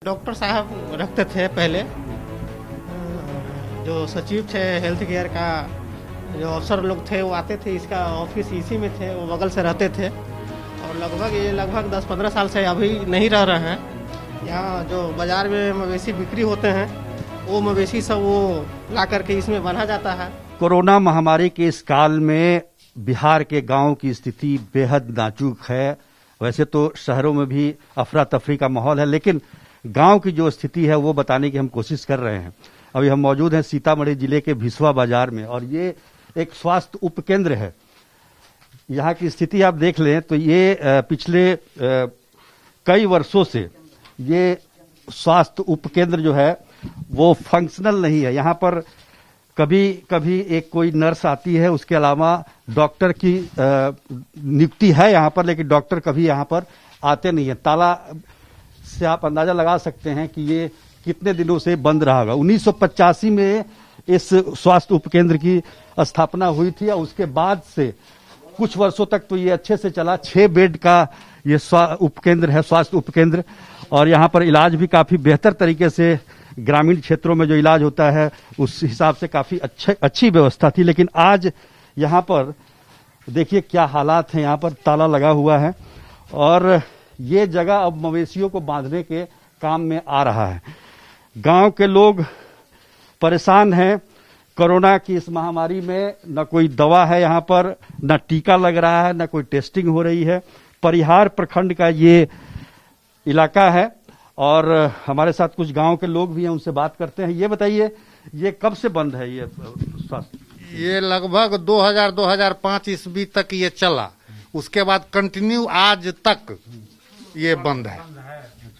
Doctor साहब रखते थे पहले, जो सचिव थे हेल्थ केयर का, जो अफसर लोग थे वो आते थे, इसका ऑफिस इसी में थे, वो बगल से रहते थे। और लगभग 10-15 साल से अभी नहीं रह रहे हैं। यहाँ जो बाज़ार में मवेशी बिक्री होते हैं, वो मवेशी सब वो ला करके इसमें बना जाता है। कोरोना महामारी के इस काल में बिहार के गांव की स्थिति बेहद नाजुक है। वैसे तो शहरों में भी अफरा तफरी का माहौल है, लेकिन गांव की जो स्थिति है वो बताने की हम कोशिश कर रहे हैं। अभी हम मौजूद हैं सीतामढ़ी जिले के भिसवा बाजार में, और ये एक स्वास्थ्य उपकेंद्र है। यहाँ की स्थिति आप देख लें तो ये पिछले कई वर्षों से ये स्वास्थ्य उपकेंद्र जो है वो फंक्शनल नहीं है। यहाँ पर कभी कभी एक कोई नर्स आती है, उसके अलावा डॉक्टर की नियुक्ति है यहाँ पर, लेकिन डॉक्टर कभी यहाँ पर आते नहीं है। ताला से आप अंदाजा लगा सकते हैं कि ये कितने दिनों से बंद रहा होगा। 1985 में इस स्वास्थ्य उपकेंद्र की स्थापना हुई थी, और उसके बाद से कुछ वर्षों तक तो ये अच्छे से चला। 6 बेड का ये उपकेंद्र है, स्वास्थ्य उपकेंद्र, और यहाँ पर इलाज भी काफी बेहतर तरीके से, ग्रामीण क्षेत्रों में जो इलाज होता है उस हिसाब से काफी अच्छी व्यवस्था थी। लेकिन आज यहाँ पर देखिए क्या हालात हैं। यहाँ पर ताला लगा हुआ है, और ये जगह अब मवेशियों को बांधने के काम में आ रहा है। गांव के लोग परेशान हैं। कोरोना की इस महामारी में न कोई दवा है यहाँ पर, न टीका लग रहा है, न कोई टेस्टिंग हो रही है। परिहार प्रखंड का ये इलाका है, और हमारे साथ कुछ गांव के लोग भी हैं, उनसे बात करते हैं। ये बताइए, ये कब से बंद है ये स्वास्थ्य? ये लगभग 2000-2005 ईस्वी तक ये चला, उसके बाद कंटिन्यू आज तक ये बंद है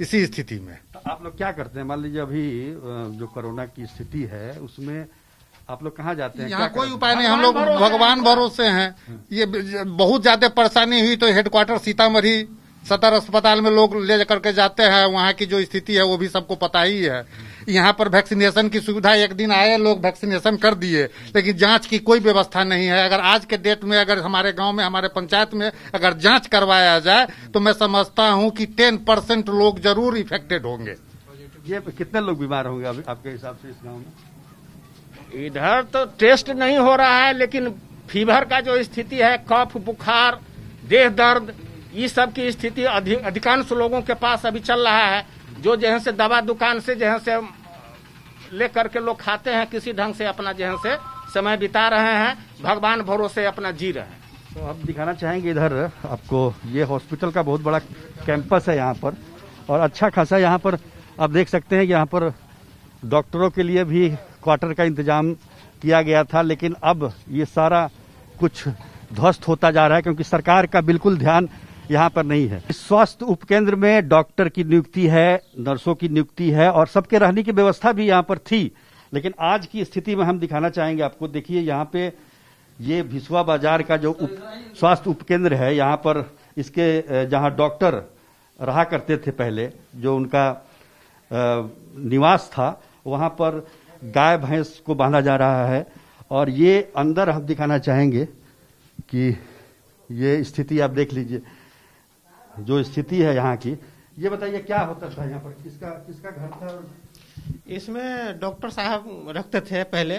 इसी स्थिति में। तो आप लोग क्या करते हैं? मान लीजिए अभी जो कोरोना की स्थिति है उसमें आप लोग कहाँ जाते हैं? यहाँ कोई उपाय नहीं, हम लोग भगवान भरोसे हैं। ये बहुत ज्यादा परेशानी हुई तो हेडक्वार्टर सीतामढ़ी सदर अस्पताल में लोग ले करके जाते हैं। वहाँ की जो स्थिति है वो भी सबको पता ही है। यहाँ पर वैक्सीनेशन की सुविधा, एक दिन आए लोग वैक्सीनेशन कर दिए, लेकिन जांच की कोई व्यवस्था नहीं है। अगर आज के डेट में अगर हमारे गांव में, हमारे पंचायत में अगर जांच करवाया जाए तो मैं समझता हूँ कि 10% लोग जरूर इफेक्टेड होंगे। ये कितने लोग बीमार होंगे अभी आपके हिसाब से इस गाँव में? इधर तो टेस्ट नहीं हो रहा है, लेकिन फीवर का जो स्थिति है, कफ, बुखार, देह दर्द, ये सब की स्थिति अधिकांश लोगों के पास अभी चल रहा है। जो जहाँ से दवा दुकान से जहाँ से ले करके लोग खाते हैं, किसी ढंग से अपना जहाँ से समय बिता रहे हैं, भगवान भरोसे अपना जी रहे हैं। तो अब दिखाना चाहेंगे इधर आपको, ये हॉस्पिटल का बहुत बड़ा कैंपस है यहाँ पर, और अच्छा खासा यहाँ पर आप देख सकते हैं कि यहाँ पर डॉक्टरों के लिए भी क्वार्टर का इंतजाम किया गया था, लेकिन अब ये सारा कुछ ध्वस्त होता जा रहा है, क्योंकि सरकार का बिल्कुल ध्यान यहाँ पर नहीं है। इस स्वास्थ्य उपकेंद्र में डॉक्टर की नियुक्ति है, नर्सों की नियुक्ति है, और सबके रहने की व्यवस्था भी यहाँ पर थी। लेकिन आज की स्थिति में हम दिखाना चाहेंगे आपको। देखिए यहाँ पे ये भिसवा बाजार का जो स्वास्थ्य उपकेंद्र है, यहाँ पर इसके जहाँ डॉक्टर रहा करते थे पहले, जो उनका निवास था, वहाँ पर गाय भैंस को बांधा जा रहा है। और ये अंदर हम दिखाना चाहेंगे कि ये स्थिति आप देख लीजिए, जो स्थिति है यहाँ की। ये बताइए क्या होता था यहाँ पर, किसका घर था? इसमें डॉक्टर साहब रखते थे पहले,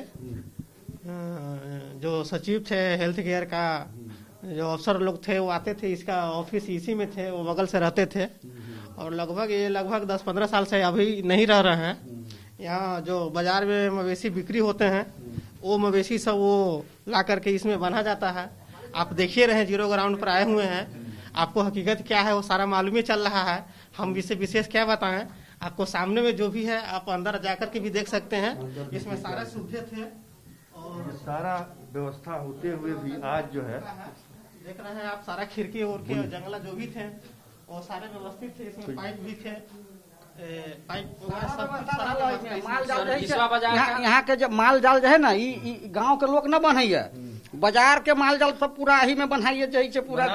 जो सचिव थे हेल्थ केयर का, जो अफसर लोग थे वो आते थे, इसका ऑफिस इसी में थे, वो बगल से रहते थे। और लगभग 10-15 साल से अभी नहीं रह रहे हैं। यहाँ जो बाजार में मवेशी बिक्री होते हैं, वो मवेशी सब वो ला करके इसमें बना जाता है। आप देखिए रहे, जीरो ग्राउंड पर आए हुए हैं, आपको हकीकत क्या है वो सारा मालूम ही चल रहा है। हम इससे विशेष क्या बताएं आपको? सामने में जो भी है आप अंदर जाकर के भी देख सकते हैं। इसमें सारे सुविधे थे, और सारा व्यवस्था होते हुए भी आज जो है देख रहे हैं आप, सारा खिड़की और के जंगला जो भी थे वो सारे व्यवस्थित थे। इसमें पाइप भी थे, यहाँ के जो माल जाल जो है ना, गांव के लोग न बनाइए, बाजार के माल जाल सब पूरा ही में बनाइए। जैसे पूरा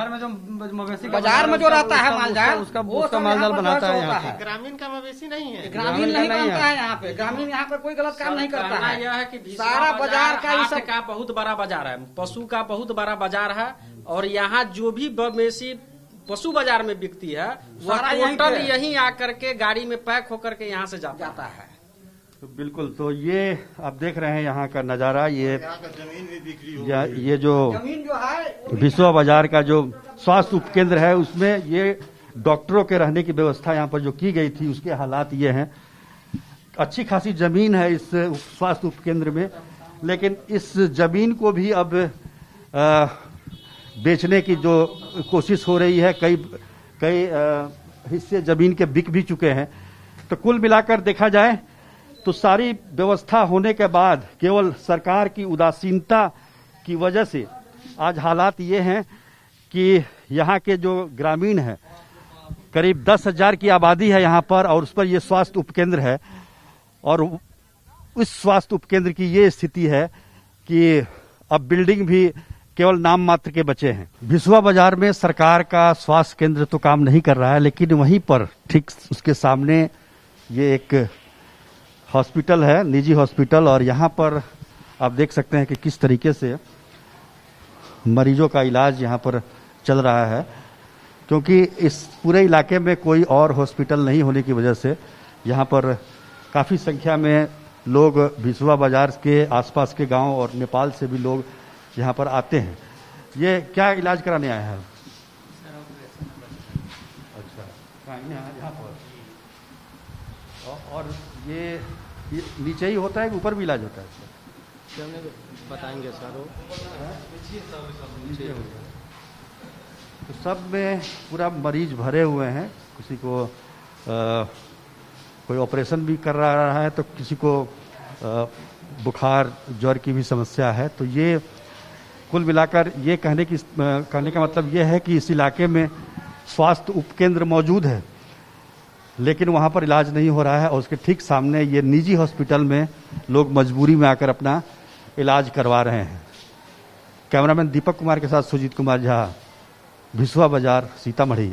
बाजार में जो रहता है माल जाल, उसका माल जाल बनाता है। ग्रामीण का मवेशी नहीं है, ग्रामीण नहीं बनता है यहाँ पे। ग्रामीण यहाँ पे कोई गलत काम नहीं करता है। यह है कि सारा बाजार का बहुत बड़ा बाजार है, पशु का बहुत बड़ा बाजार है। और यहाँ जो भी मवेशी पशु बाजार में बिकती है वह टोटल यहीं आकर के गाड़ी में पैक होकर के यहाँ से जाता है। तो बिल्कुल, तो ये आप देख रहे हैं यहाँ का नजारा, ये जो जमीन जो है बिसवा बाजार का जो स्वास्थ्य उपकेंद्र है उसमें ये डॉक्टरों के रहने की व्यवस्था यहाँ पर जो की गई थी उसके हालात ये हैं। अच्छी खासी जमीन है इस स्वास्थ्य उपकेंद्र में, लेकिन इस जमीन को भी अब बेचने की जो कोशिश हो रही है, कई हिस्से जमीन के बिक भी चुके हैं। तो कुल मिलाकर देखा जाए तो सारी व्यवस्था होने के बाद केवल सरकार की उदासीनता की वजह से आज हालात ये हैं कि यहाँ के जो ग्रामीण हैं, करीब 10,000 की आबादी है यहाँ पर, और उस पर ये स्वास्थ्य उपकेंद्र है, और उस स्वास्थ्य उपकेंद्र की ये स्थिति है कि अब बिल्डिंग भी केवल नाम मात्र के बचे हैं। बिसवा बाजार में सरकार का स्वास्थ्य केंद्र तो काम नहीं कर रहा है, लेकिन वहीं पर ठीक उसके सामने ये एक हॉस्पिटल है, निजी हॉस्पिटल, और यहाँ पर आप देख सकते हैं कि किस तरीके से मरीजों का इलाज यहाँ पर चल रहा है, क्योंकि इस पूरे इलाके में कोई और हॉस्पिटल नहीं होने की वजह से यहाँ पर काफी संख्या में लोग बिसवा बाजार के आसपास के गांव और नेपाल से भी लोग यहाँ पर आते हैं। ये क्या इलाज कराने आए हैं? अच्छा, यहाँ पर। और ये नीचे ही होता है कि ऊपर भी इलाज होता है? बताएंगे सर। तो सब में पूरा मरीज भरे हुए हैं, किसी को कोई ऑपरेशन भी कर रहा है, तो किसी को बुखार ज्वर की भी समस्या है। तो ये कुल मिलाकर ये कहने का मतलब ये है कि इस इलाके में स्वास्थ्य उपकेंद्र मौजूद है, लेकिन वहाँ पर इलाज नहीं हो रहा है, और उसके ठीक सामने ये निजी हॉस्पिटल में लोग मजबूरी में आकर अपना इलाज करवा रहे हैं। कैमरामैन दीपक कुमार के साथ सुजीत कुमार झा, बिसवा बाजार, सीतामढ़ी।